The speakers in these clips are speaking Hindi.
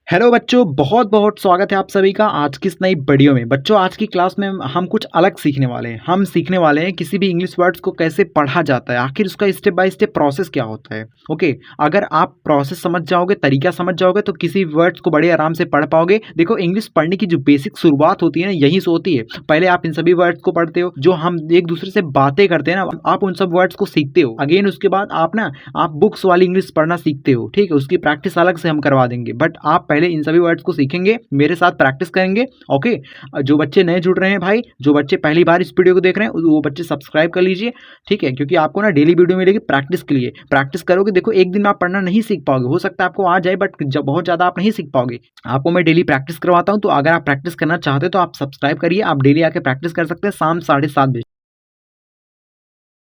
हेलो बच्चों, बहुत बहुत स्वागत है आप सभी का आज की इस नई वीडियो में। बच्चों, आज की क्लास में हम कुछ अलग सीखने वाले हैं। हम सीखने वाले हैं किसी भी इंग्लिश वर्ड्स को कैसे पढ़ा जाता है, आखिर उसका स्टेप बाय स्टेप प्रोसेस क्या होता है। ओके, अगर आप प्रोसेस समझ जाओगे, तरीका समझ जाओगे, तो किसी वर्ड्स को बड़े आराम से पढ़ पाओगे। देखो, इंग्लिश पढ़ने की जो बेसिक शुरुआत होती है ना, यहीं से होती है। पहले आप इन सभी वर्ड्स को पढ़ते हो, जो हम एक दूसरे से बातें करते हैं ना, आप उन सब वर्ड्स को सीखते हो। अगेन उसके बाद आप बुक्स वाली इंग्लिश पढ़ना सीखते हो। ठीक है, उसकी प्रैक्टिस अलग से हम करवा देंगे, बट आप पहले इन सभी वर्ड्स को सीखेंगे, मेरे साथ प्रैक्टिस करेंगे। ओके, जो बच्चे नए जुड़ रहे हैं भाई, जो बच्चे पहली बार इस वीडियो को देख रहे हैं, वो बच्चे सब्सक्राइब कर लीजिए। ठीक है, क्योंकि आपको ना डेली वीडियो मिलेगी प्रैक्टिस के लिए। प्रैक्टिस करोगे, देखो एक दिन में आप पढ़ना नहीं सीख पाओगे, हो सकता है आपको आ जाए, बट जब बहुत ज़्यादा आप नहीं सीख पाओगे। आपको मैं डेली प्रैक्टिस करवाता हूँ, तो अगर आप प्रैक्टिस करना चाहते हो तो आप सब्सक्राइब करिए। आप डेली आके प्रैक्टिस कर सकते हैं, शाम 7:30 बजे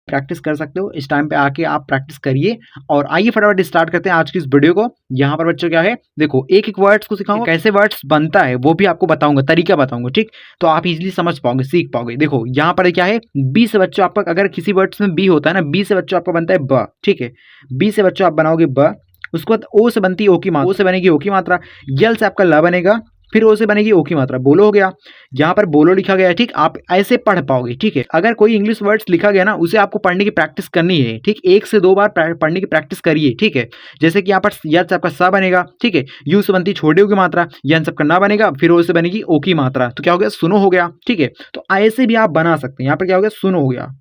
प्रैक्टिस कर सकते हो। इस टाइम पे आके आप प्रैक्टिस करिए। और आइए फटाफट स्टार्ट करते हैं आज की इस वीडियो को। यहाँ पर बच्चों क्या है, देखो एक एक वर्ड्स को सिखाऊंगा, कैसे वर्ड्स बनता है वो भी आपको बताऊंगा, तरीका बताऊंगा। ठीक, तो आप इजीली समझ पाओगे, सीख पाओगे। देखो यहाँ पर क्या है, बी से बच्चों आपका, अगर किसी वर्ड्स में बी होता है ना, बी से बच्चों आपका बनता है ब। ठीक है, बी से बच्चों आप बनाओगे ब, उसके बाद ओ से बनती है ओ की मात्रा, ओ से बनेगी ओ की मात्रा, यल से आपका ल बनेगा, फिर ओ से बनेगी ओ की मात्रा, बोलो हो गया। यहाँ पर बोलो लिखा गया है। ठीक, आप ऐसे पढ़ पाओगे। ठीक है, अगर कोई इंग्लिश वर्ड्स लिखा गया ना, उसे आपको पढ़ने की प्रैक्टिस करनी है। ठीक, 1 से 2 बार पढ़ने की प्रैक्टिस करिए। ठीक है, जैसे कि यहाँ पर यद से आपका सा बनेगा। ठीक है, यू से बनती छोटे ओ की मात्रा, यन से आपका ना बनेगा, फिर ओ से बनेगी ओ की मात्रा, तो क्या हो गया, सुनो हो गया। ठीक है, तो ऐसे भी आप बना सकते हैं। यहाँ पर क्या हो गया, सुनो हो गया।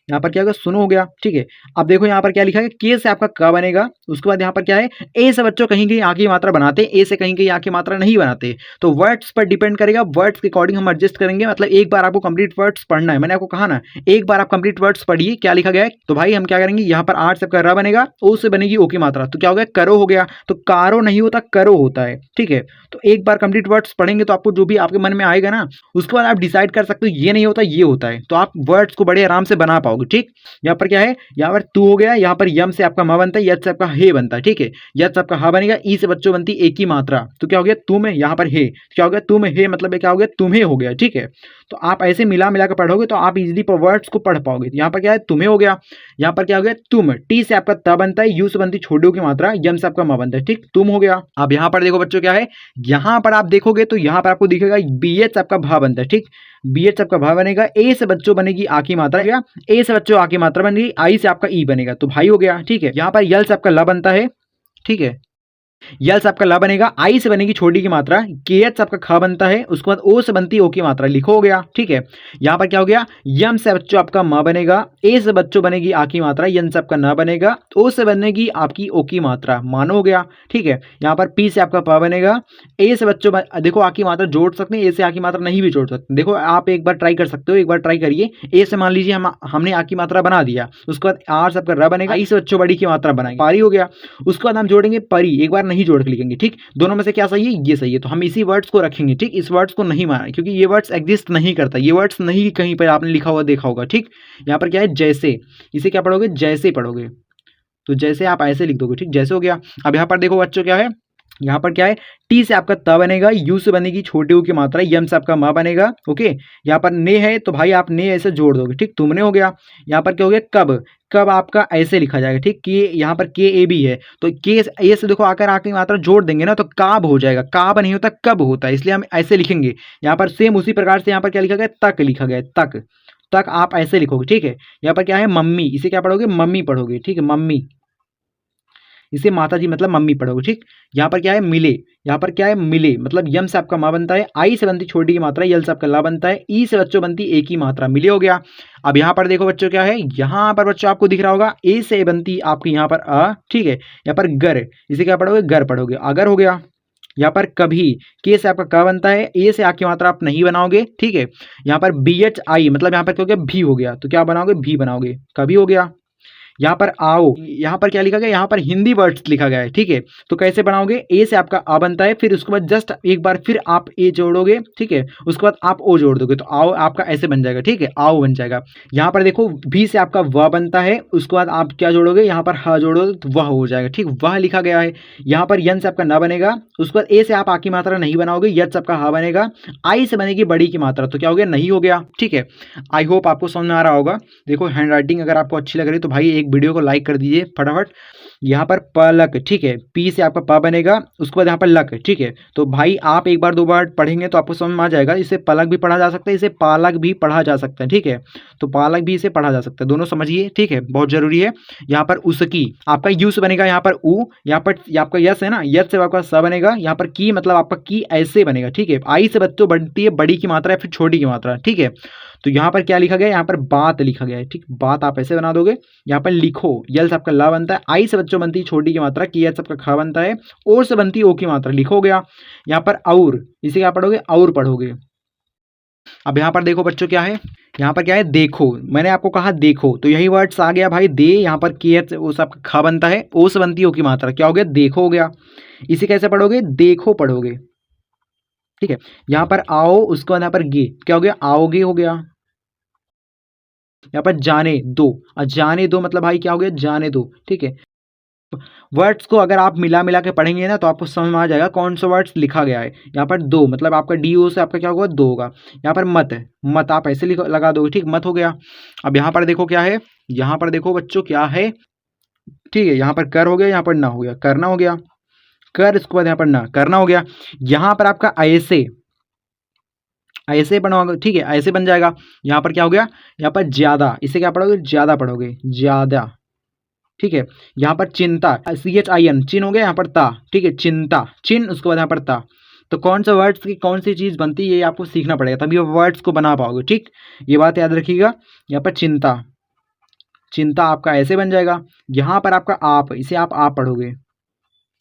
यहाँ पर क्या होगा, सुनो हो गया। ठीक है, अब देखो यहाँ पर क्या लिखा है, के से आपका क बनेगा। उसके बाद यहाँ पर क्या है, ए से बच्चों कहीं कहीं आ की मात्रा बनाते हैं, ए से कहीं कहीं आ की मात्रा नहीं बनाते। तो वर्ड्स पर डिपेंड करेगा, वर्ड्स के अकॉर्डिंग हम एडजस्ट करेंगे। मतलब एक बार आपको कंप्लीट वर्ड्स पढ़ना है, मैंने आपको कहा ना, एक बार आप कंप्लीट वर्ड्स पढ़िए क्या लिखा गया है। तो भाई हम क्या करेंगे, यहाँ पर आठ से आपका र बनेगा, ओ से बनेगी ओ की मात्रा, तो क्या हो गया, करो हो गया। तो कारो नहीं होता, करो होता है। ठीक है, तो एक बार कंप्लीट वर्ड्स पढ़ेंगे तो आपको जो भी आपके मन में आएगा ना, उसके बाद आप डिसाइड कर सकते हो ये नहीं होता ये होता है, तो आप वर्ड्स को बड़े आराम से बना पाओगे। ठीक, यहाँ पर क्या है, यहाँ पर तू हो गया, यहाँ पर यम से आपका म बनता है, यद से आपका हे बनता है। ठीक है, यद से आपका हा बनेगा, ई से बच्चों बनती एक ही मात्रा, तो क्या हो गया, तुम है। यहाँ पर हे, क्या हो गया, तुम हे, मतलब क्या हो गया, तुम्हें हो गया। ठीक है, तो आप ऐसे मिला मिला कर पढ़ोगे तो आप इजीली वर्ड्स को पढ़ पाओगे। यहाँ पर क्या है, तुम्हें हो गया। यहाँ पर क्या हो गया, तुम, टी से आपका त बनता है, यू से बनती छोटी की मात्रा, यम से आपका म बनता है। ठीक, तुम हो गया। अब यहाँ पर देखो बच्चों क्या है, यहाँ पर आप देखोगे तो यहाँ पर आपको दिखेगा बी एच आपका भा बनता है। ठीक, बी एच आपका भा बनेगा, ए से बच्चों बनेगी आ की मात्रा, गया, ए से बच्चों आ की मात्रा बनेगी, आई से आपका ई बनेगा, तो भाई हो गया। ठीक है, यहाँ पर यल से आपका ला बनता है। ठीक है, यल से आपका ला बनेगा, आई से बनेगी छोटी की मात्रा, के एच से आपका खा बनता है, उसके बाद ओ से बनती है ओ की मात्रा, लिखो हो गया। ठीक है, यहाँ पर क्या हो गया, यम से बच्चों आपका म बनेगा, ए से बच्चों बनेगी आ की मात्रा, यन से आपका न बनेगा, ओ से बनेगी आपकी ओ की मात्रा, मानो हो गया। ठीक है, यहाँ पर पी से आपका प बनेगा, ए से बच्चों देखो आ की मात्रा जोड़ सकते हैं, ए से आ की मात्रा नहीं भी जोड़ सकते। देखो आप एक बार ट्राई कर सकते हो, एक बार ट्राई करिए। ए से मान लीजिए हमने आ की मात्रा बना दिया, उसके बाद आर से आपका र बनेगा, आई से बच्चों बड़ी की मात्रा बनाएंगे, पारी हो गया। उसके बाद हम जोड़ेंगे परी, एक बार नहीं जोड़ के लिखेंगे। ठीक, दोनों में से क्या सही है, ये सही है, तो हम इसी वर्ड्स को रखेंगे। ठीक, इस वर्ड्स को नहीं माना, क्योंकि ये वर्ड्स एग्जिस्ट नहीं करता, ये वर्ड्स नहीं कहीं पर आपने लिखा हुआ देखा होगा। ठीक, यहाँ पर क्या है, जैसे, इसे क्या पढ़ोगे, जैसे पढ़ोगे, तो जैसे आप ऐसे लिख दोगे। ठीक, जैसे हो गया। अब यहाँ पर देखो बच्चों क्या है, यहाँ पर क्या है, टी से आपका त बनेगा, यू से बनेगी छोटे ऊ की मात्रा, यम से आपका म बनेगा। ओके, यहाँ पर ने है, तो भाई आप ने ऐसे जोड़ दोगे। ठीक, तुमने हो गया। यहाँ पर क्या हो गया, कब, कब आपका ऐसे लिखा जाएगा। ठीक, के, यहाँ पर के ए भी है, तो के ए से देखो आकर आके मात्रा जोड़ देंगे ना, तो काब हो जाएगा। काब नहीं होता, कब होता है, इसलिए हम ऐसे लिखेंगे। यहाँ पर सेम उसी प्रकार से यहाँ पर क्या लिखा गया, तक लिखा गया, तक, तक आप ऐसे लिखोगे। ठीक है, यहाँ पर क्या है, मम्मी, इसे क्या पढ़ोगे, मम्मी पढ़ोगे। ठीक है, मम्मी, इसे माता जी मतलब मम्मी पढ़ोगे। ठीक, यहाँ पर क्या है, मिले, यहाँ पर क्या है, मिले, मतलब यम से आपका माँ बनता है, आई से बनती छोटी की मात्रा, यल से आपका ला बनता है, ई से बच्चों बनती एक ही मात्रा, मिले हो गया। अब यहाँ पर देखो बच्चों क्या है, यहाँ पर बच्चों आपको दिख रहा होगा, ए से बनती आपकी यहाँ पर अ। ठीक है, यहाँ पर गर, इसे क्या पढ़ोगे, गर पढ़ोगे, अगर हो गया। यहाँ पर कभी, के से आपका क बनता है, ए से आ की मात्रा आप नहीं बनाओगे। ठीक है, यहाँ पर बी एच आई, मतलब यहाँ पर क्या हो गया, भी हो गया, तो क्या बनाओगे, भी बनाओगे, कभी हो गया। यहाँ पर आओ, यहाँ पर क्या लिखा गया, यहाँ पर हिंदी वर्ड्स लिखा गया है। ठीक है, तो कैसे बनाओगे, ए से आपका आ बनता है, फिर उसके बाद जस्ट एक बार फिर आप ए जोड़ोगे। ठीक है, उसके बाद आप ओ जोड़ दोगे, तो आओ आपका ऐसे बन जाएगा। ठीक है, आओ बन जाएगा। यहाँ पर देखो भी से आपका व बनता है, उसके बाद आप क्या जोड़ोगे, यहाँ पर ह जोड़ोगे तो वह हो जाएगा। ठीक, वह लिखा गया है। यहाँ पर यन से आपका न बनेगा, उसके बाद ए से आप आ की मात्रा नहीं बनाओगे, यद से आपका हा बनेगा, आई से बनेगी बड़ी की मात्रा, तो क्या हो गया, नहीं हो गया। ठीक है, आई होप आपको समझ में आ रहा होगा। देखो हैंड राइटिंग अगर आपको अच्छी लग रही है तो भाई एक वीडियो को लाइक कर दीजिए फटाफट। यहाँ पर पलक, ठीक है, पी से आपका प बनेगा, उसके बाद यहाँ पर लक, ठीक है। तो भाई आप एक बार दो बार पढ़ेंगे तो आपको समझ में आ जाएगा, इसे पलक भी पढ़ा जा सकता है, इसे पालक भी पढ़ा जा सकता है, ठीक है। तो पालक भी इसे पढ़ा जा सकता है, दोनों समझिए, ठीक है, बहुत जरूरी है। यहाँ पर उसकी आपका यू से बनेगा, यहाँ पर ऊ, यहाँ पर आपका यस है ना, यस से आपका स बनेगा, यहाँ पर की मतलब आपका की ऐसे बनेगा, ठीक है। आई से बच्चों बनती है बड़ी की मात्रा या फिर छोटी की मात्रा, ठीक है। तो यहाँ पर क्या लिखा गया है, यहाँ पर बात लिखा गया है, ठीक, बात आप ऐसे बना दोगे। यहाँ पर लिखो, यल से आपका ला बनता है, आई से बच्चों बनती है छोटी की मात्रा, की से आपका खा बनता है, और से बनती है ओ की मात्रा, लिखो गया। यहाँ पर और, इसे क्या पढ़ोगे, और पढ़ोगे। अब यहाँ पर देखो बच्चों क्या है, यहाँ पर क्या है, देखो, मैंने आपको कहा देखो, तो यही वर्ड्स आ गया भाई, दे, यहाँ पर की ओ से आपका खा बनता है, ओ से बनती है ओ की मात्रा, क्या हो गया, देखो हो गया। इसे कैसे पढ़ोगे, देखो पढ़ोगे, ठीक है। यहाँ पर आओ, उसके बाद यहाँ पर गे, क्या हो गया, आओगे हो गया। यहाँ पर जाने दो, जाने दो मतलब भाई क्या हो गया, जाने दो, ठीक है। वर्ड्स को अगर आप मिला मिला के पढ़ेंगे ना तो आपको समझ में आ जाएगा कौन सा वर्ड्स लिखा गया है। यहाँ पर दो मतलब आपका डी ओ से आपका क्या होगा, दो होगा। यहाँ पर मत है, मत आप ऐसे लगा दोगे, ठीक, मत हो गया। अब यहाँ पर देखो क्या है, यहाँ पर देखो बच्चों क्या है, ठीक है। यहाँ पर कर हो गया, यहाँ पर ना हो गया, करना हो गया, कर, इसके बाद यहाँ पर ना, करना हो गया। यहाँ पर आपका ऐसे, ऐसे बनवाओगे, ठीक है, ऐसे बन जाएगा। यहाँ पर क्या हो गया, यहाँ पर ज्यादा, इसे क्या पढ़ोगे, ज्यादा पढ़ोगे, ज्यादा, ठीक है। यहाँ पर चिंता, सी एच आई एन, चिन हो गया, यहाँ पर ता, ठीक है, चिंता, चिन, उसके बाद यहाँ पर ता। तो कौन सा वर्ड्स की कौन सी चीज़ बनती है ये आपको सीखना पड़ेगा, तभी वर्ड्स को बना पाओगे, ठीक, ये बात याद रखिएगा। यहाँ पर चिंता, चिंता आपका ऐसे बन जाएगा। यहाँ पर आपका आप, इसे आप पढ़ोगे,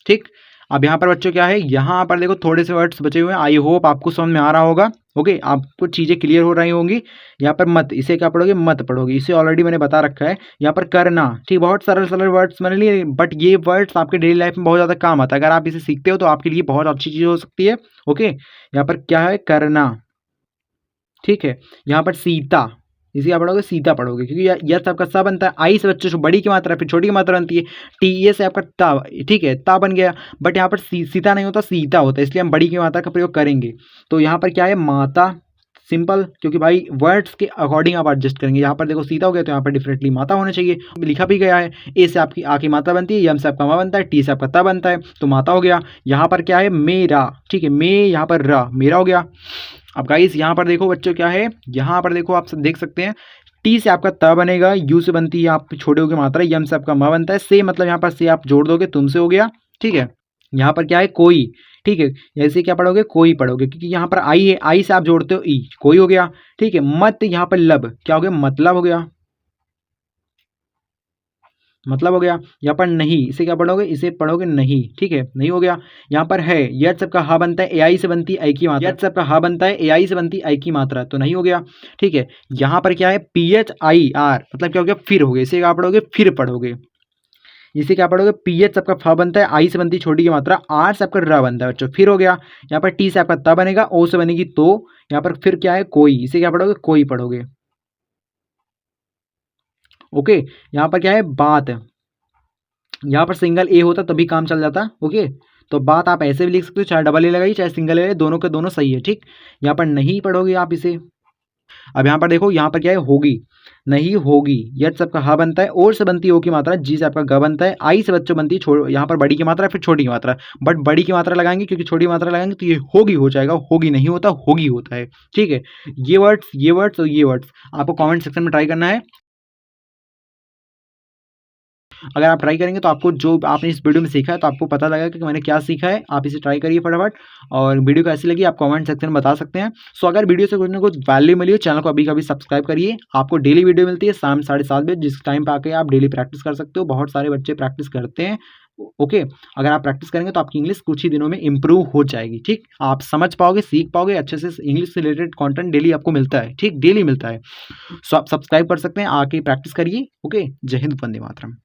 ठीक। अब यहाँ पर बच्चों क्या है, यहाँ पर देखो थोड़े से वर्ड्स बचे हुए हैं, आई होप आपको समझ में आ रहा होगा, ओके, आपको चीज़ें क्लियर हो रही होंगी। यहाँ पर मत, इसे क्या पढ़ोगे, मत पढ़ोगे, इसे ऑलरेडी मैंने बता रखा है। यहाँ पर करना, ठीक, बहुत सरल सरल वर्ड्स मैंने लिए, बट ये वर्ड्स आपके डेली लाइफ में बहुत ज़्यादा काम आता है, अगर आप इसे सीखते हो तो आपके लिए बहुत अच्छी चीज़ हो सकती है, ओके। यहाँ पर क्या है, करना, ठीक है। यहाँ पर सीता, इसे क्या पढ़ोगे, सीता पढ़ोगे, क्योंकि यह आपका सा बनता है, आई से बच्चों से बड़ी की मात्रा फिर छोटी की मात्रा बनती है, टी ए से आपका ता, ठीक है, ता बन गया। बट यहाँ पर सीता नहीं होता, सीता होता है, इसलिए हम बड़ी की मात्रा का प्रयोग करेंगे। तो यहाँ पर क्या है, माता, सिंपल, क्योंकि भाई वर्ड्स के अकॉर्डिंग आप एडजस्ट करेंगे। यहाँ पर देखो सीता हो गया तो यहाँ पर डिफरेंटली माता होना चाहिए, लिखा भी गया है, ए से आपकी आ की माता बनती है, यम से आपका मा बनता है, टी से आपका ता बनता है, तो माता हो गया। यहाँ पर क्या है, मेरा, ठीक है, मे, यहाँ पर रा, मेरा हो गया। अब गाइस यहाँ पर देखो बच्चों क्या है, यहाँ पर देखो आप सब देख सकते हैं, टी से आपका त बनेगा, यू से बनती है आप छोटे हो की मात्रा, यम से आपका म बनता है, से मतलब यहाँ पर से आप जोड़ दोगे, तुमसे हो गया, ठीक है। यहाँ पर क्या है, कोई, ठीक है, ऐसे क्या पढ़ोगे, कोई पढ़ोगे, क्योंकि यहाँ पर आई है, आई से आप जोड़ते हो ई, कोई हो गया, ठीक है। मत, यहाँ पर लब, क्या हो गया, मतलब हो गया, मतलब हो गया। यहाँ पर नहीं, इसे क्या पढ़ोगे, इसे पढ़ोगे नहीं, ठीक है, नहीं हो गया। यहाँ पर है, यह सबका हा बनता है, ए आई से बनती है आई की मात्रा, यह सबका हा बनता है, ए आई से बनती है आई की मात्रा, तो नहीं हो गया, ठीक है। यहाँ पर क्या है, पी एच आई आर, मतलब क्या हो गया, फिर हो गया, इसे क्या पढ़ोगे, फिर पढ़ोगे। इसे क्या पढ़ोगे, पी एच सबका फा बनता है, आई से बनती है छोटी की मात्रा, आर से आपका र बनता है बच्चों, फिर हो गया। यहाँ पर टी से आपका त बनेगा, ओ से बनेगी तो, यहाँ पर फिर क्या है, कोई, इसे क्या पढ़ोगे, कोई पढ़ोगे, ओके। यहाँ पर क्या है, बात, यहाँ पर सिंगल ए होता तभी काम चल जाता, ओके। तो बात आप ऐसे भी लिख सकते हो, चाहे डबल ए लगाइए चाहे सिंगल ए, दोनों के दोनों सही है, ठीक। यहाँ पर नहीं पढ़ोगे आप इसे। अब यहाँ पर देखो, यहाँ पर क्या है, होगी, नहीं होगी, यह सबका हा बनता है, और से बनती है ओ की मात्रा, जी से आपका ग बनता है, आई से बच्चों बनती है यहाँ पर बड़ी की मात्रा फिर छोटी की मात्रा, बट बड़ी की मात्रा लगाएंगे क्योंकि छोटी मात्रा लगाएंगे तो ये होगी हो जाएगा, होगी नहीं होता, होगी होता है, ठीक है। ये वर्ड्स और ये वर्ड्स आपको कॉमेंट सेक्शन में ट्राई करना है। अगर आप ट्राई करेंगे तो आपको जो आपने इस वीडियो में सीखा है तो आपको पता लगेगा कि मैंने क्या सीखा है। आप इसे ट्राई करिए फटाफट, और वीडियो कैसी लगी आप कमेंट सेक्शन में बता सकते हैं। सो अगर वीडियो से कुछ ना कुछ वैल्यू मिली हो, चैनल को अभी कभी सब्सक्राइब करिए। आपको डेली वीडियो मिलती है शाम 7:30 बजे, जिस टाइम पे आके आप डेली प्रैक्टिस कर सकते हो। बहुत सारे बच्चे प्रैक्टिस करते हैं, ओके। अगर आप प्रैक्टिस करेंगे तो आपकी इंग्लिश कुछ ही दिनों में इंप्रूव हो जाएगी, ठीक। आप समझ पाओगे, सीख पाओगे अच्छे से, इंग्लिश से रिलेटेड कंटेंट डेली आपको मिलता है, ठीक, डेली मिलता है। सो आप सब्सक्राइब कर सकते हैं, आके प्रैक्टिस करिए, ओके। जय हिंद, वंदे मातरम।